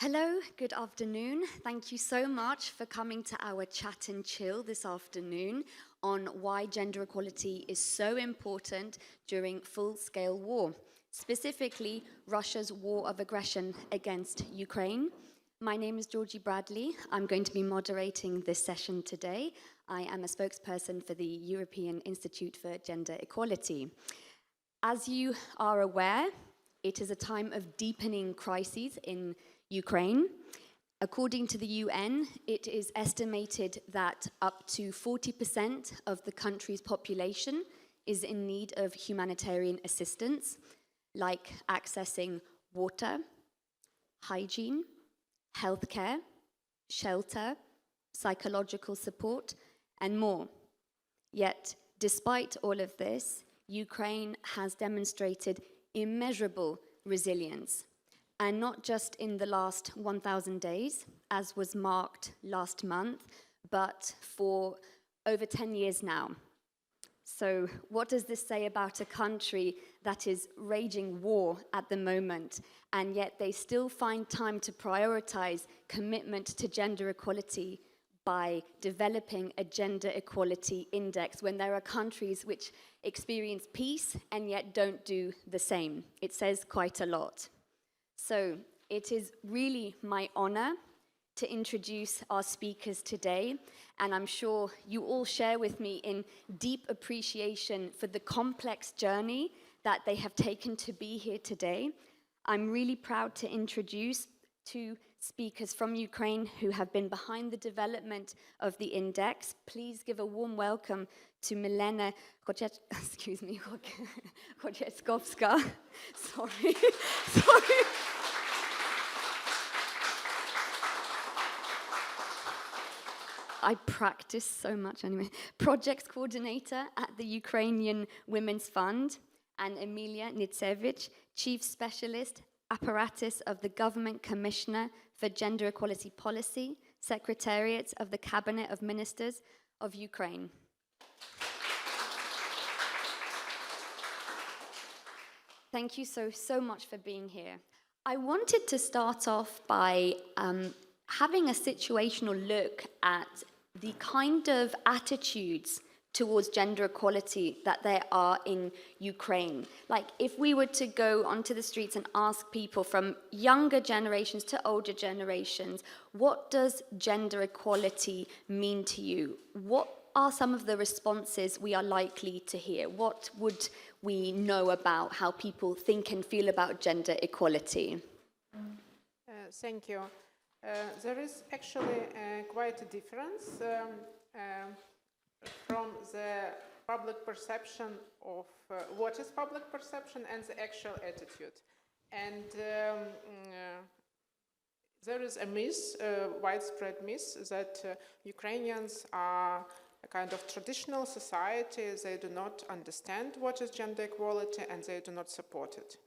Hello, good afternoon. Thank you so much for coming to our chat and chill this afternoon on why gender equality is so important during full-scale war, specifically Russia's war of aggression against Ukraine. My name is Georgie Bradley. I'm going to be moderating this session today. I am a spokesperson for the European Institute for Gender Equality. As you are aware, it is a time of deepening crises in Ukraine. According to the UN, it is estimated that up to 40% of the country's population is in need of humanitarian assistance, like accessing water, hygiene, healthcare, shelter, psychological support, and more. Yet, despite all of this, Ukraine has demonstrated immeasurable resilience, and not just in the last 1,000 days, as was marked last month, but for over 10 years now. So what does this say about a country that is raging war at the moment, and yet they still find time to prioritize commitment to gender equality by developing a gender equality index when there are countries which experience peace and yet don't do the same? It says quite a lot. So it is really my honor to introduce our speakers today, and I'm sure you all share with me in deep appreciation for the complex journey that they have taken to be here today. I'm really proud to introduce two speakers from Ukraine who have been behind the development of the index. Please give a warm welcome to Milena Koczewska. Sorry. I practice so much anyway. Projects coordinator at the Ukrainian Women's Fund, and Emilia Nitsevich, chief specialist apparatus of the Government Commissioner for Gender Equality Policy, Secretariat of the Cabinet of Ministers of Ukraine. Thank you so much for being here. I wanted to start off by having a situational look at the kind of attitudes towards gender equality that there are in Ukraine. Like, if we were to go onto the streets and ask people from younger generations to older generations, what does gender equality mean to you? What are some of the responses we are likely to hear? What would we know about how people think and feel about gender equality? Thank you. There is actually quite a difference from the public perception of what is public perception and the actual attitude. And there is a myth, widespread myth, that Ukrainians are a kind of traditional society. They do not understand what is gender equality and they do not support it.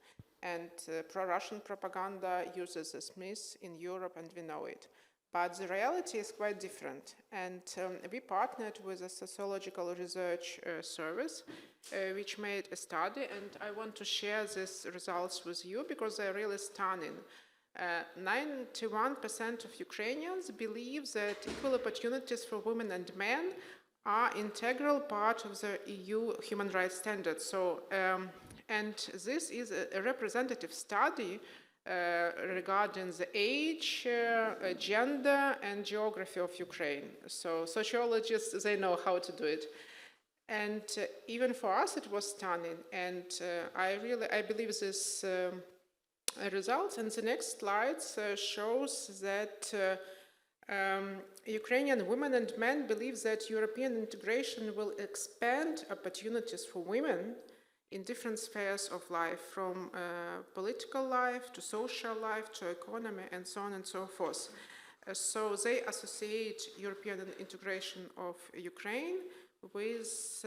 And pro-Russian propaganda uses this myth in Europe, and we know it. But the reality is quite different. And we partnered with a sociological research service, which made a study, and I want to share these results with you because they're really stunning. 91% of Ukrainians believe that equal opportunities for women and men are an integral part of the EU human rights standards. So. And this is a representative study regarding the age, gender, and geography of Ukraine. So sociologists, they know how to do it. And even for us, it was stunning. And I believe this results. And the next slides shows that Ukrainian women and men believe that European integration will expand opportunities for women in different spheres of life, from political life to social life to economy and so on and so forth. So they associate European integration of Ukraine with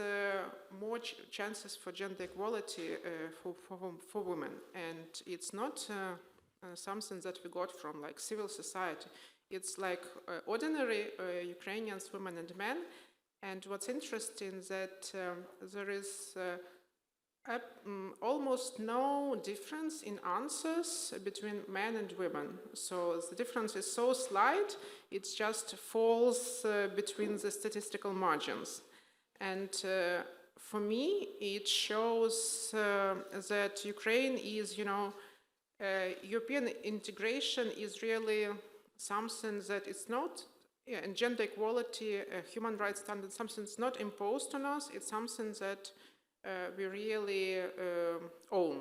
more chances for gender equality for women. And it's not something that we got from like civil society. It's like ordinary Ukrainians, women and men. And what's interesting is that there is almost no difference in answers between men and women. So the difference is so slight, it just falls between the statistical margins. And for me, it shows that Ukraine is, European integration is really something that is not, and gender equality, human rights standards, something that's not imposed on us, it's something that we really own.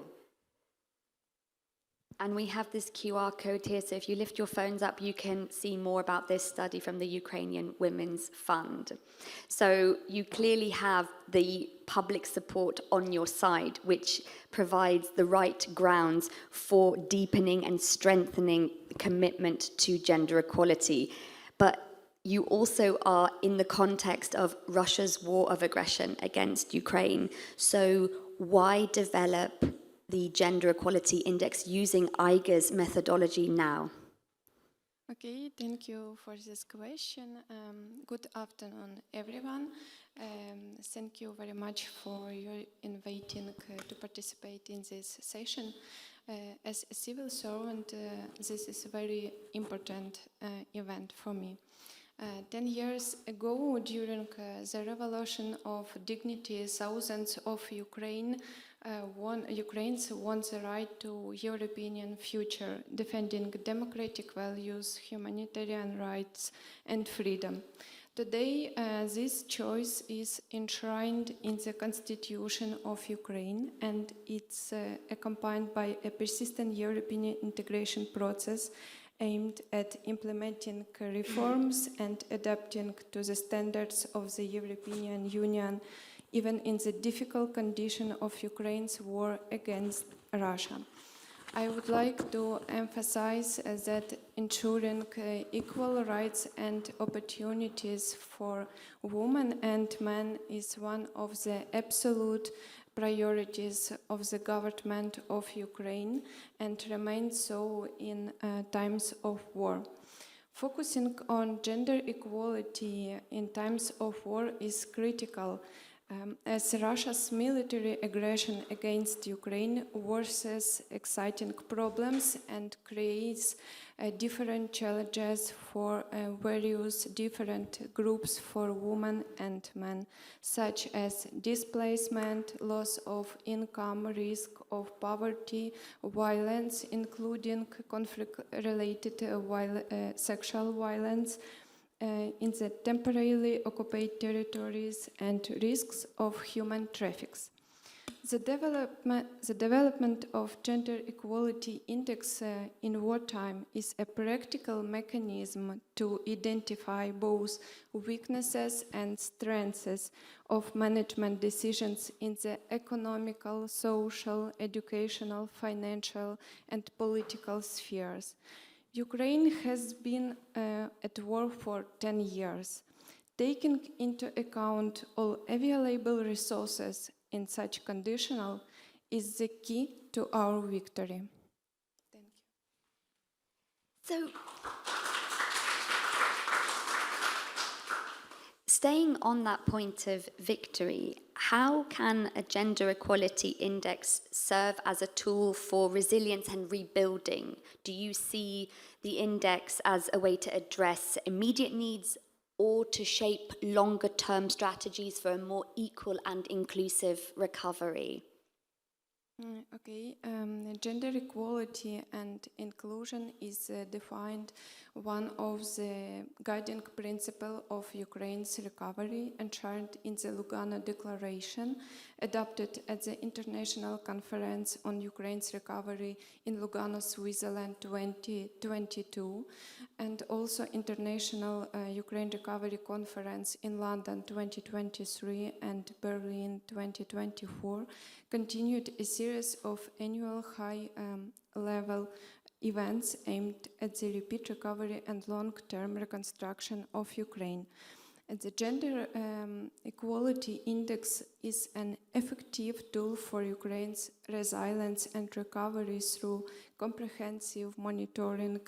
And we have this QR code here, so if you lift your phones up, you can see more about this study from the Ukrainian Women's Fund. So you clearly have the public support on your side, which provides the right grounds for deepening and strengthening commitment to gender equality. But you also are in the context of Russia's war of aggression against Ukraine. So why develop the Gender Equality Index using IGA's methodology now? Okay, thank you for this question. Good afternoon, everyone. Thank you very much for your inviting to participate in this session. As a civil servant, this is a very important event for me. 10 years ago, during the Revolution of Dignity, thousands of Ukrainians won the right to European future, defending democratic values, humanitarian rights, and freedom. Today, this choice is enshrined in the Constitution of Ukraine, and it's accompanied by a persistent European integration process aimed at implementing reforms and adapting to the standards of the European Union, even in the difficult condition of Ukraine's war against Russia. I would like to emphasize that ensuring equal rights and opportunities for women and men is one of the absolute priorities of the government of Ukraine and remains so in times of war. Focusing on gender equality in times of war is critical, as Russia's military aggression against Ukraine worsens exciting problems and creates different challenges for various different groups for women and men, such as displacement, loss of income, risk of poverty, violence, including conflict-related sexual violence, in the temporarily occupied territories, and risks of human trafficking. The development of Gender Equality Index in wartime is a practical mechanism to identify both weaknesses and strengths of management decisions in the economical, social, educational, financial, and political spheres. Ukraine has been at war for 10 years. Taking into account all available resources in such conditions is the key to our victory. Thank you. So, staying on that point of victory, how can a gender equality index serve as a tool for resilience and rebuilding? Do you see the index as a way to address immediate needs or to shape longer-term strategies for a more equal and inclusive recovery? Okay, gender equality and inclusion is defined one of the guiding principles of Ukraine's recovery, enshrined in the Lugano Declaration, adopted at the International Conference on Ukraine's Recovery in Lugano, Switzerland 2022, and also International Ukraine Recovery Conference in London 2023 and Berlin 2024, continued a series of annual high-level events aimed at the repeat recovery and long-term reconstruction of Ukraine. The Gender Equality Index is an effective tool for Ukraine's resilience and recovery through comprehensive monitoring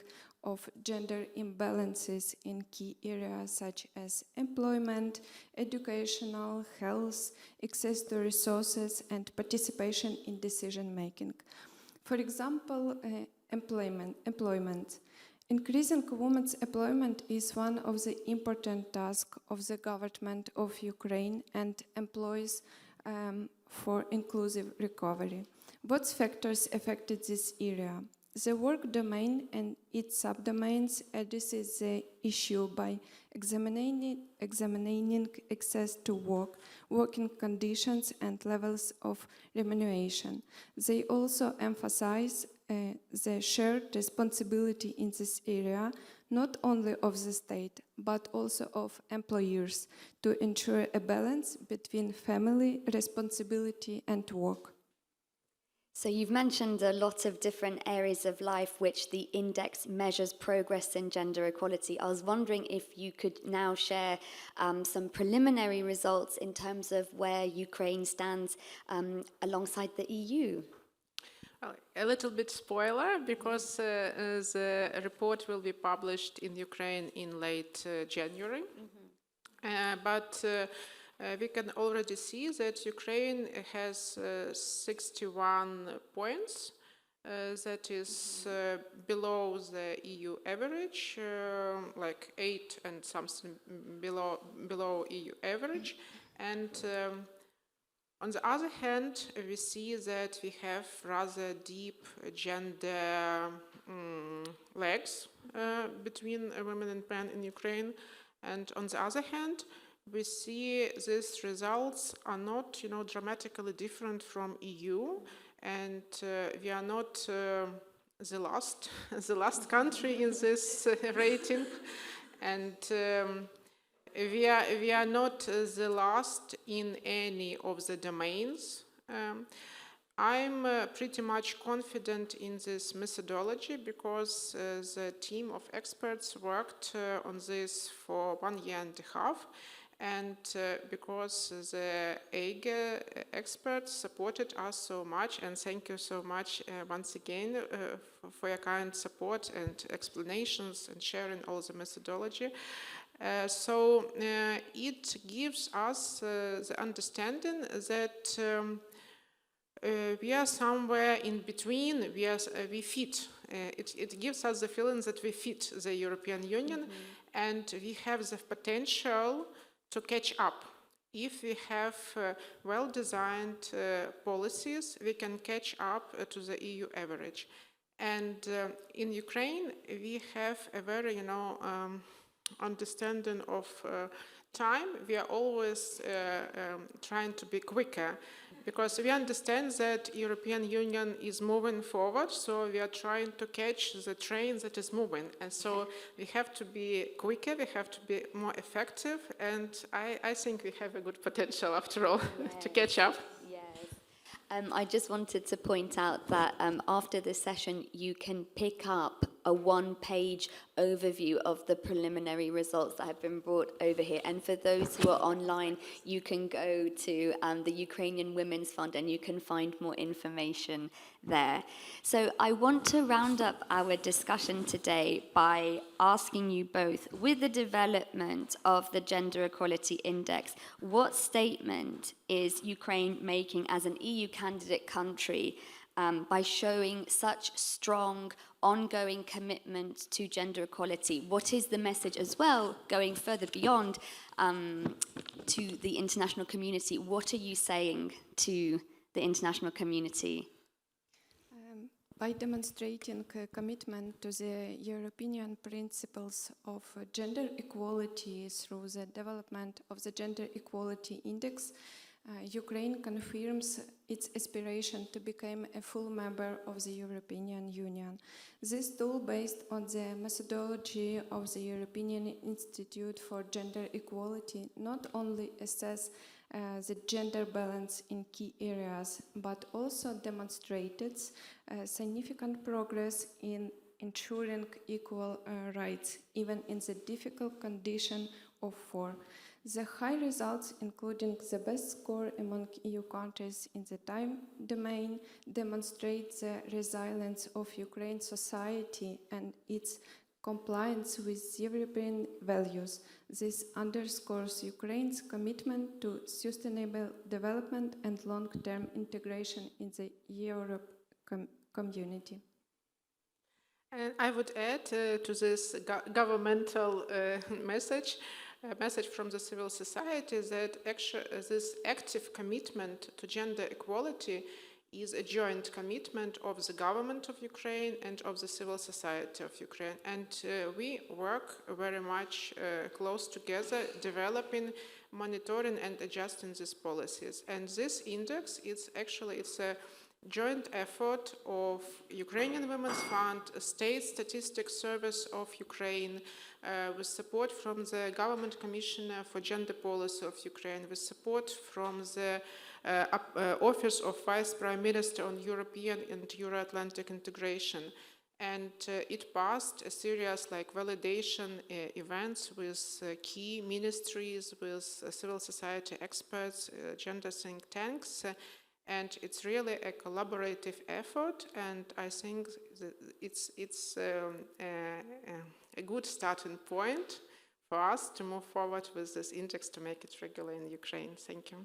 of gender imbalances in key areas such as employment, educational, health, access to resources, and participation in decision-making. For example, employment. Increasing women's employment is one of the important tasks of the government of Ukraine and employs for inclusive recovery. What factors affected this area? The work domain and its subdomains addresses the issue by examining access to work, working conditions, and levels of remuneration. They also emphasize the shared responsibility in this area, not only of the state, but also of employers, to ensure a balance between family responsibility and work. So you've mentioned a lot of different areas of life which the index measures progress in gender equality. I was wondering if you could now share some preliminary results in terms of where Ukraine stands alongside the EU. A little bit spoiler, because the report will be published in Ukraine in late January. But we can already see that Ukraine has 61 points. That is below the EU average, like 8 and something below EU average. And on the other hand, we see that we have rather deep gender lags between women and men in Ukraine. And on the other hand, we see these results are not, dramatically different from EU, and we are not the last country in this rating, and we are not the last in any of the domains. I'm pretty much confident in this methodology because the team of experts worked on this for 1.5 years. And because the EIGE experts supported us so much, and thank you so much once again for your kind support and explanations and sharing all the methodology. So it gives us the understanding that we are somewhere in between. We fit. It gives us the feeling that we fit the European Union, and we have the potential to catch up. If we have well-designed policies, we can catch up to the EU average. And in Ukraine, we have a very, understanding of time. We are always trying to be quicker, because we understand that European Union is moving forward, so we are trying to catch the train that is moving. And so we have to be quicker, we have to be more effective, and I think we have a good potential, after all, to catch up. Yes. I just wanted to point out that after this session, you can pick up a one-page overview of the preliminary results that have been brought over here. And for those who are online, you can go to the Ukrainian Women's Fund and you can find more information there. So I want to round up our discussion today by asking you both, with the development of the Gender Equality Index, what statement is Ukraine making as an EU candidate country by showing such strong ongoing commitment to gender equality? What is the message as well, going further beyond to the international community? What are you saying to the international community? By demonstrating a commitment to the European principles of gender equality through the development of the Gender Equality Index, Ukraine confirms its aspiration to become a full member of the European Union. This tool, based on the methodology of the European Institute for Gender Equality, not only assesses the gender balance in key areas, but also demonstrated significant progress in ensuring equal rights, even in the difficult condition of war. The high results, including the best score among EU countries in the time domain, demonstrate the resilience of Ukraine's society and its compliance with European values. This underscores Ukraine's commitment to sustainable development and long-term integration in the Europe community. And I would add to this governmental message, a message from the civil society that actually this active commitment to gender equality is a joint commitment of the government of Ukraine and of the civil society of Ukraine. And we work very much close together, developing, monitoring and adjusting these policies. And this index, it's a joint effort of Ukrainian Women's Fund, State Statistics Service of Ukraine, with support from the Government Commissioner for Gender Policy of Ukraine, with support from the Office of Vice Prime Minister on European and Euro-Atlantic integration. And it passed a series like validation events with key ministries, with civil society experts, gender think tanks, and it's really a collaborative effort, and I think that it's a good starting point for us to move forward with this index to make it regular in Ukraine. Thank you.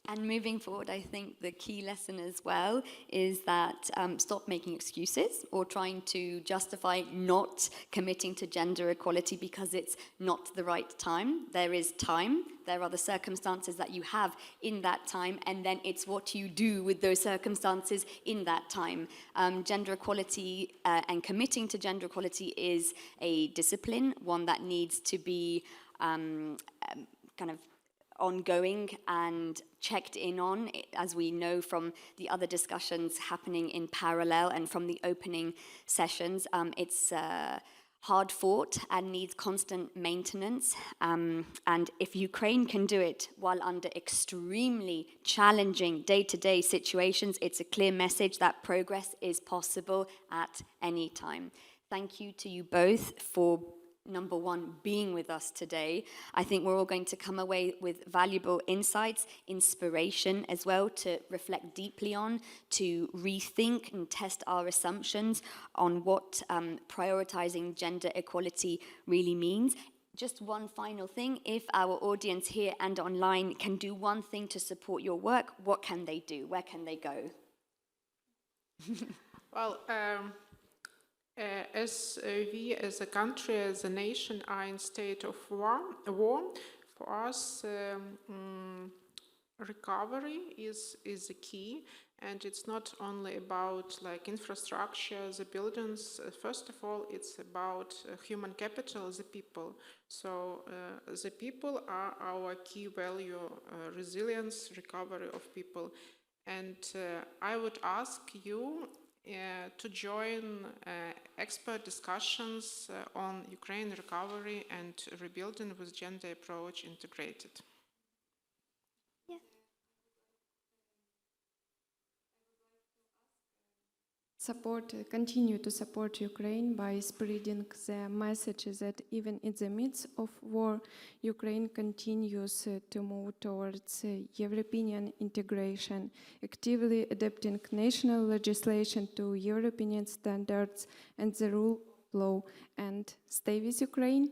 And moving forward, I think the key lesson as well is that stop making excuses or trying to justify not committing to gender equality because it's not the right time. There is time. There are the circumstances that you have in that time, and then it's what you do with those circumstances in that time. Gender equality and committing to gender equality is a discipline, one that needs to be kind of ongoing and checked in on, as we know from the other discussions happening in parallel and from the opening sessions. It's hard fought and needs constant maintenance. And if Ukraine can do it while under extremely challenging day-to-day situations, it's a clear message that progress is possible at any time. Thank you to you both for number one, being with us today. I think we're all going to come away with valuable insights, inspiration as well to reflect deeply on, to rethink and test our assumptions on what prioritizing gender equality really means. Just one final thing, if our audience here and online can do one thing to support your work, what can they do? Where can they go? Well, as we as a country, as a nation, are in state of war, for us recovery is the key, and it's not only about like infrastructure, the buildings. First of all, it's about human capital, the people. So the people are our key value, resilience, recovery of people. And I would ask you to join expert discussions on Ukraine recovery and rebuilding with gender approach integrated. Yeah. Continue to support Ukraine by spreading the message that even in the midst of war, Ukraine continues to move towards European integration, actively adapting national legislation to European standards and the rule of law. And stay with Ukraine.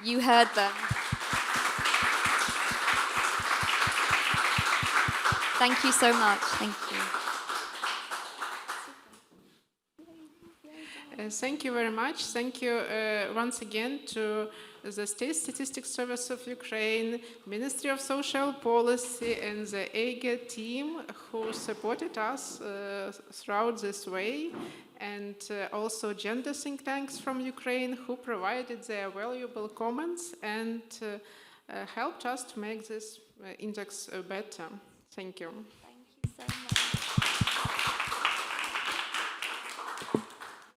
You heard them. Thank you so much. Thank you. Thank you very much. Thank you once again to the State Statistics Service of Ukraine, Ministry of Social Policy, and the EIGE team who supported us throughout this way, and also gender think tanks from Ukraine who provided their valuable comments and helped us to make this index better. Thank you.